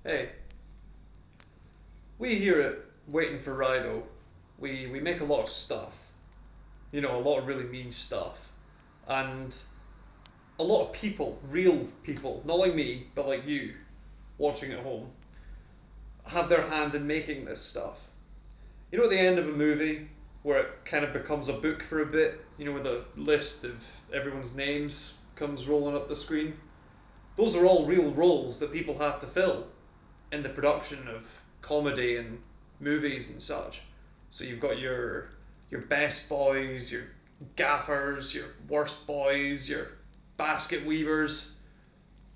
Hey, we here at Waiting for Rhino, we make a lot of stuff. You know, a lot of really mean stuff. And a lot of people, real people, not like me, but like you, watching at home, have their hand in making this stuff. You know, at the end of a movie, where it kind of becomes a book for a bit, you know, where the list of everyone's names comes rolling up the screen? Those are all real roles that people have to fill in the production of comedy and movies and such. So you've got your best boys, your gaffers, your worst boys, your basket weavers.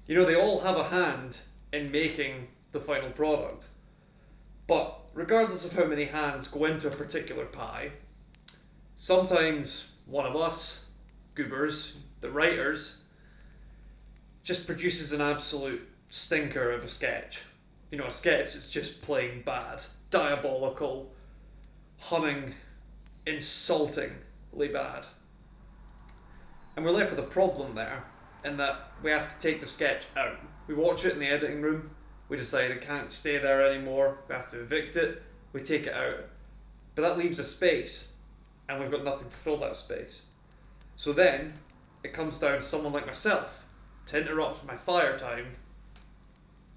You know, they all have a hand in making the final product. But regardless of how many hands go into a particular pie, sometimes one of us, goobers, the writers, just produces an absolute stinker of a sketch. You know, a sketch is just plain bad, diabolical, humming, insultingly bad. And we're left with a problem there, in that we have to take the sketch out. We watch it in the editing room, we decide it can't stay there anymore, we have to evict it, we take it out. But that leaves a space, and we've got nothing to fill that space. So then, it comes down to someone like myself to interrupt my fire time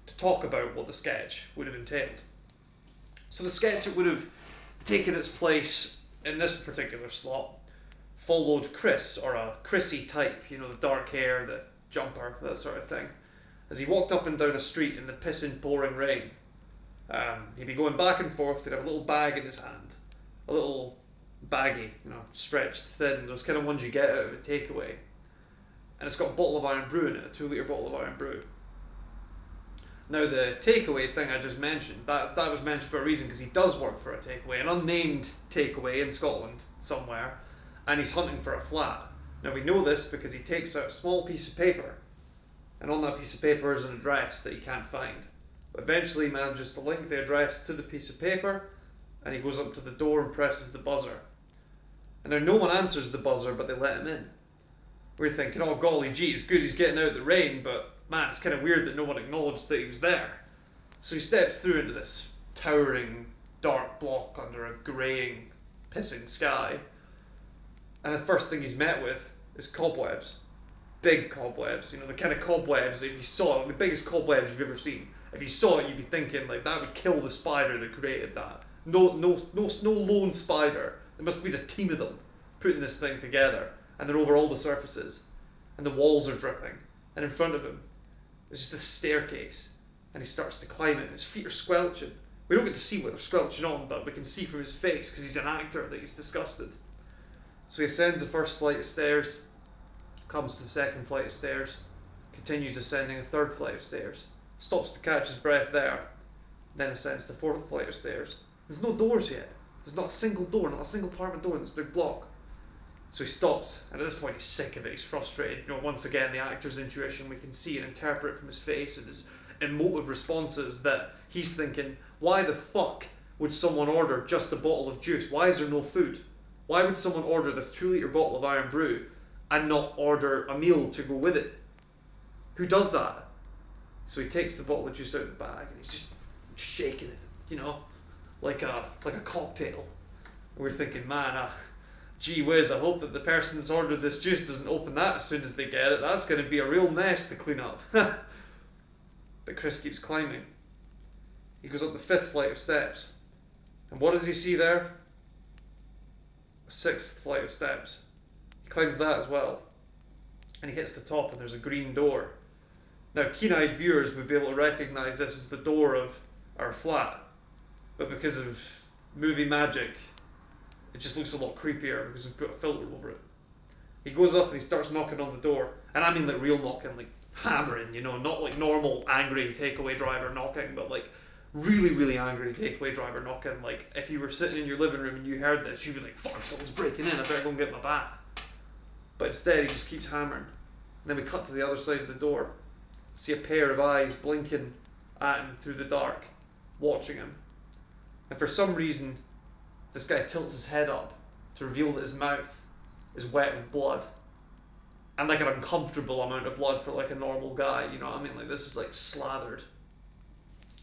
to talk about what the sketch would have entailed. So the sketch that would have taken its place in this particular slot followed Chris, or a Chrissy type, you know, the dark hair, the jumper, that sort of thing, as he walked up and down a street in the pissing pouring rain. He'd be going back and forth, he'd have a little bag in his hand, a little baggie, you know, stretched thin, those kind of ones you get out of a takeaway. And it's got a bottle of Iron Brew in it, a 2-litre bottle of Iron Brew. Now the takeaway thing I just mentioned, that was mentioned for a reason, because he does work for a takeaway, an unnamed takeaway in Scotland somewhere, and he's hunting for a flat. Now we know this because he takes out a small piece of paper, and on that piece of paper is an address that he can't find. But eventually he manages to link the address to the piece of paper, and he goes up to the door and presses the buzzer. And now no one answers the buzzer, but they let him in. We're thinking, oh golly gee, it's good he's getting out of the rain, but man, it's kind of weird that no one acknowledged that he was there. So he steps through into this towering, dark block under a greying, pissing sky. And the first thing he's met with is cobwebs. Big cobwebs, you know, the kind of cobwebs, if you saw it, the biggest cobwebs you've ever seen. If you saw it, you'd be thinking, like, that would kill the spider that created that. No lone spider. There must have been a team of them putting this thing together. And they're over all the surfaces. And the walls are dripping. And in front of him, there's just a staircase, and he starts to climb it, and his feet are squelching. We don't get to see what they're squelching on, but we can see from his face, because he's an actor, that he's disgusted. So he ascends the first flight of stairs, comes to the second flight of stairs, continues ascending a third flight of stairs, stops to catch his breath there, then ascends the fourth flight of stairs. There's no doors yet. There's not a single door, not a single apartment door in this big block. So he stops, and at this point he's sick of it, he's frustrated. You know, once again, the actor's intuition, we can see and interpret from his face and his emotive responses that he's thinking, why the fuck would someone order just a bottle of juice? Why is there no food? Why would someone order this 2-litre bottle of Iron Brew and not order a meal to go with it? Who does that? So he takes the bottle of juice out of the bag and he's just shaking it, you know, like a cocktail. And we're thinking, man, gee whiz, I hope that the person that's ordered this juice doesn't open that as soon as they get it. That's going to be a real mess to clean up. But Chris keeps climbing. He goes up the 5th flight of steps. And what does he see there? A 6th flight of steps. He climbs that as well. And he hits the top and there's a green door. Now keen-eyed viewers would be able to recognise this as the door of our flat. But because of movie magic, it just looks a lot creepier because we've put a filter over it. He goes up and he starts knocking on the door. And I mean like real knocking, like hammering, you know, not like normal angry takeaway driver knocking, but like really, really angry takeaway driver knocking. Like if you were sitting in your living room and you heard this, you'd be like, fuck, someone's breaking in, I better go and get my bat. But instead he just keeps hammering. And then we cut to the other side of the door. See a pair of eyes blinking at him through the dark, watching him. And for some reason, this guy tilts his head up to reveal that his mouth is wet with blood. And like an uncomfortable amount of blood for like a normal guy, you know what I mean? Like this is like slathered.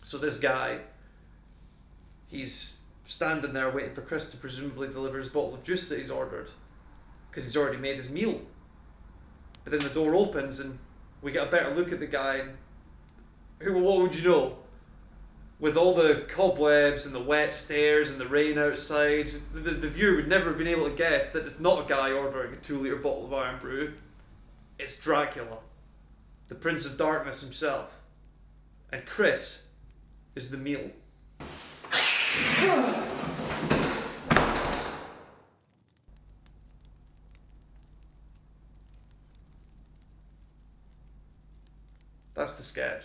So this guy, he's standing there waiting for Chris to presumably deliver his bottle of juice that he's ordered, because he's already made his meal. But then the door opens and we get a better look at the guy. And what would you know? With all the cobwebs and the wet stairs and the rain outside, the viewer would never have been able to guess that it's not a guy ordering a 2-litre bottle of Iron Brew. It's Dracula, the Prince of Darkness himself. And Chris is the meal. That's the sketch.